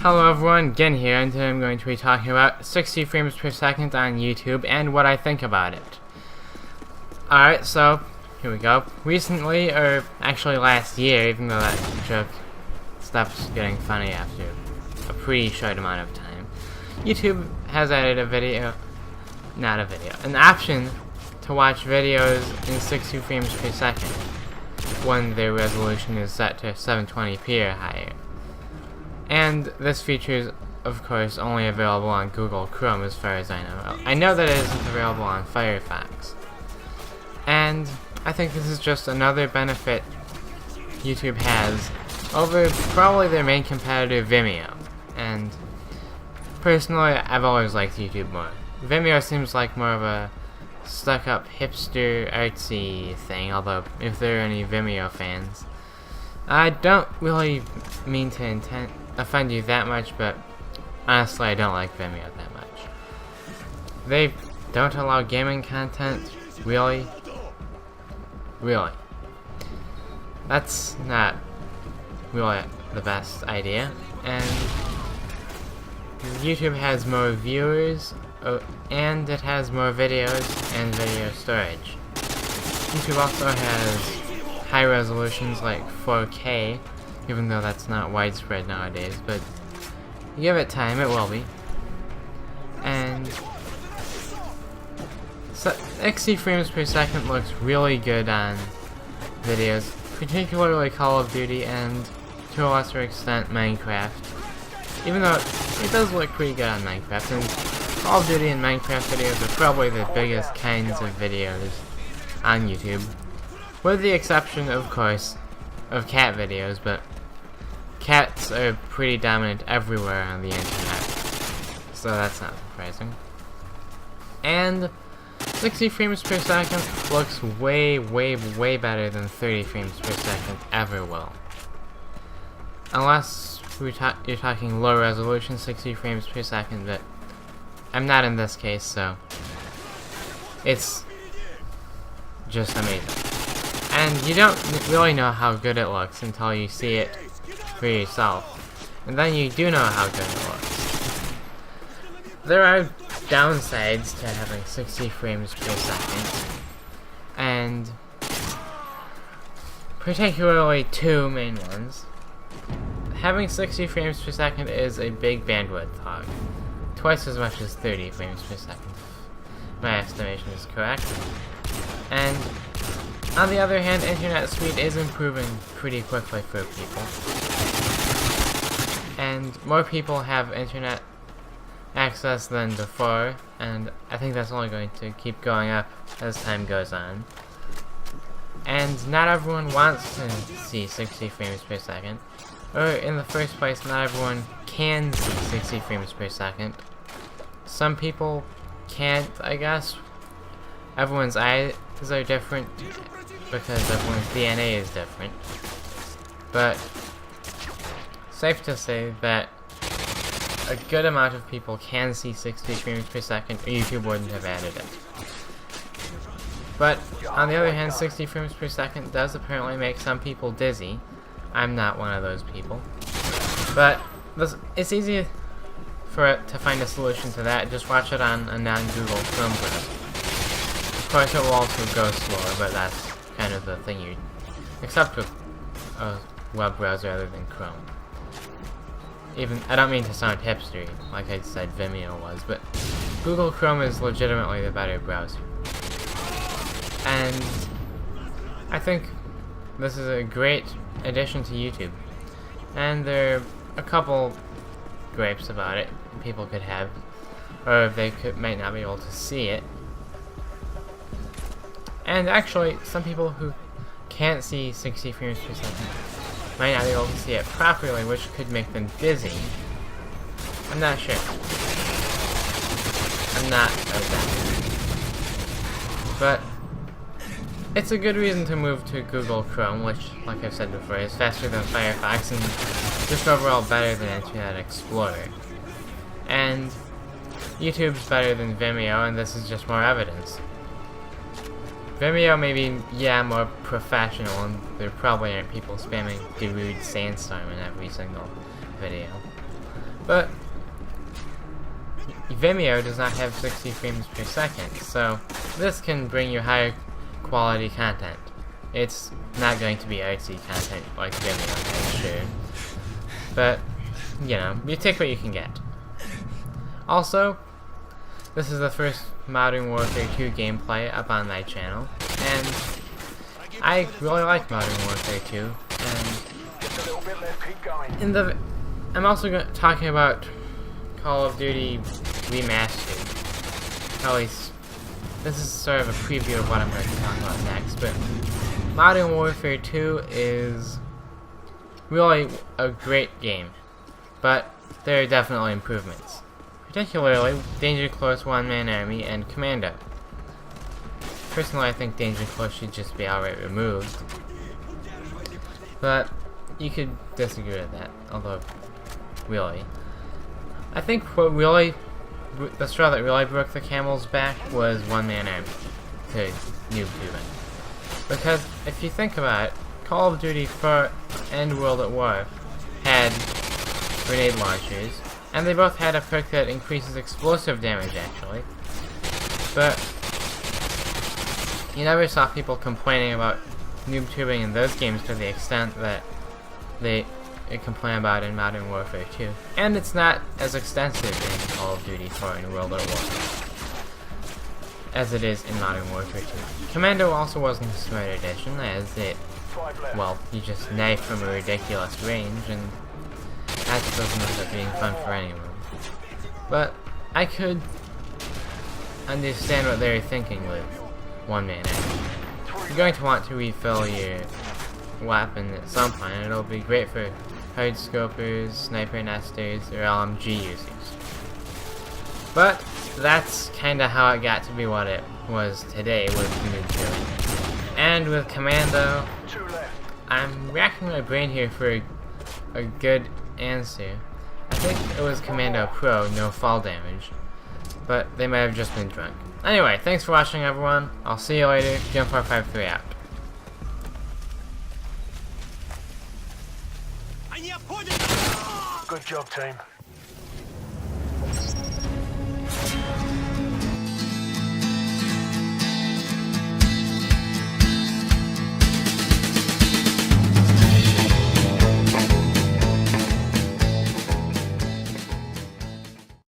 Hello everyone, Gen here, and today I'm going to be talking about 60 frames per second on YouTube and what I think about it. Alright, so, here we go. Recently, or actually last year, even though that joke stopped getting funny after a pretty short amount of time, YouTube has added an option to watch videos in 60 frames per second when their resolution is set to 720p or higher. And this feature is, of course, only available on Google Chrome as far as I know. I know that it isn't available on Firefox. And I think this is just another benefit YouTube has over probably their main competitor, Vimeo. And personally, I've always liked YouTube more. Vimeo seems like more of a stuck-up, hipster, artsy thing, although if there are any Vimeo fans, I don't really mean to offend you that much, but honestly, I don't like Vimeo that much. They don't allow gaming content, really? Really? That's not really the best idea, and YouTube has more viewers, and it has more videos and video storage. YouTube also has high resolutions like 4K, even though that's not widespread nowadays, but give it time, it will be. And 60 frames per second looks really good on videos, particularly Call of Duty and, to a lesser extent, Minecraft. Even though it does look pretty good on Minecraft, and Call of Duty and Minecraft videos are probably the biggest kinds of videos on YouTube. With the exception, of course, of cat videos, but cats are pretty dominant everywhere on the internet, so that's not surprising. And 60 frames per second looks way, way, way better than 30 frames per second ever will. Unless you're talking low resolution 60 frames per second, but I'm not in this case, so it's just amazing. And you don't really know how good it looks until you see it for yourself. And then you do know how good it looks. There are downsides to having 60 frames per second. And particularly two main ones. Having 60 frames per second is a big bandwidth hog. Twice as much as 30 frames per second. My estimation is correct. And on the other hand, internet speed is improving pretty quickly for people. And more people have internet access than before, and I think that's only going to keep going up as time goes on. And not everyone wants to see 60 frames per second. Or in the first place, not everyone can see 60 frames per second. Some people can't, I guess. Everyone's eyes are different because everyone's DNA is different. But safe to say that a good amount of people can see 60 frames per second, or YouTube wouldn't have added it. But on the other hand, 60 frames per second does apparently make some people dizzy. I'm not one of those people. But it's easy for it to find a solution to that. Just watch it on a non-Google Chrome browser. Of course, it will also go slower, but that's kind of the thing you except with a web browser other than Chrome. Even, I don't mean to sound hipstery, like I said Vimeo was, but Google Chrome is legitimately the better browser. And I think this is a great addition to YouTube. And there are a couple gripes about it people could have, or they might not be able to see it. And actually, some people who can't see 60 frames per second might not be able to see it properly, which could make them dizzy. I'm not sure. I'm not that. But it's a good reason to move to Google Chrome, which, like I've said before, is faster than Firefox and just overall better than Internet Explorer. And YouTube's better than Vimeo, and this is just more evidence. Vimeo may be, yeah, more professional, and there probably aren't people spamming Darude Sandstorm in every single video. But Vimeo does not have 60 frames per second, so this can bring you higher quality content. It's not going to be artsy content like Vimeo, I'm sure. But, you know, you take what you can get. Also, this is the first Modern Warfare 2 gameplay up on my channel, and I really like Modern Warfare 2, and I'm also talking about Call of Duty Remastered. At least, this is sort of a preview of what I'm going to talk about next, but Modern Warfare 2 is really a great game, but there are definitely improvements. Particularly, Danger Close One-Man Army and Commando. Personally, I think Danger Close should just be outright removed, but you could disagree with that, although, really. I think what really, the straw that really broke the camel's back was One-Man Army to noob tubing. Because, if you think about it, Call of Duty 4 and World at War had grenade launchers, and they both had a perk that increases explosive damage, actually. But you never saw people complaining about noob tubing in those games to the extent that they complain about in Modern Warfare 2. And it's not as extensive in Call of Duty 4 and World at War as it is in Modern Warfare 2. Commando also wasn't a smart addition, as it, well, you just knife from a ridiculous range, and that doesn't end up being fun for anyone. But I could understand what they were thinking with One-Man Army. You're going to want to refill your weapon at some point, and it'll be great for hard scopers, sniper nesters, or LMG users. But that's kinda how it got to be what it was today with noob tubing. And with Commando, I'm racking my brain here for a good answer. I think it was Commando Pro, no fall damage, but they might have just been drunk. Anyway, thanks for watching, everyone. I'll see you later. Jump453 out. Good job, team.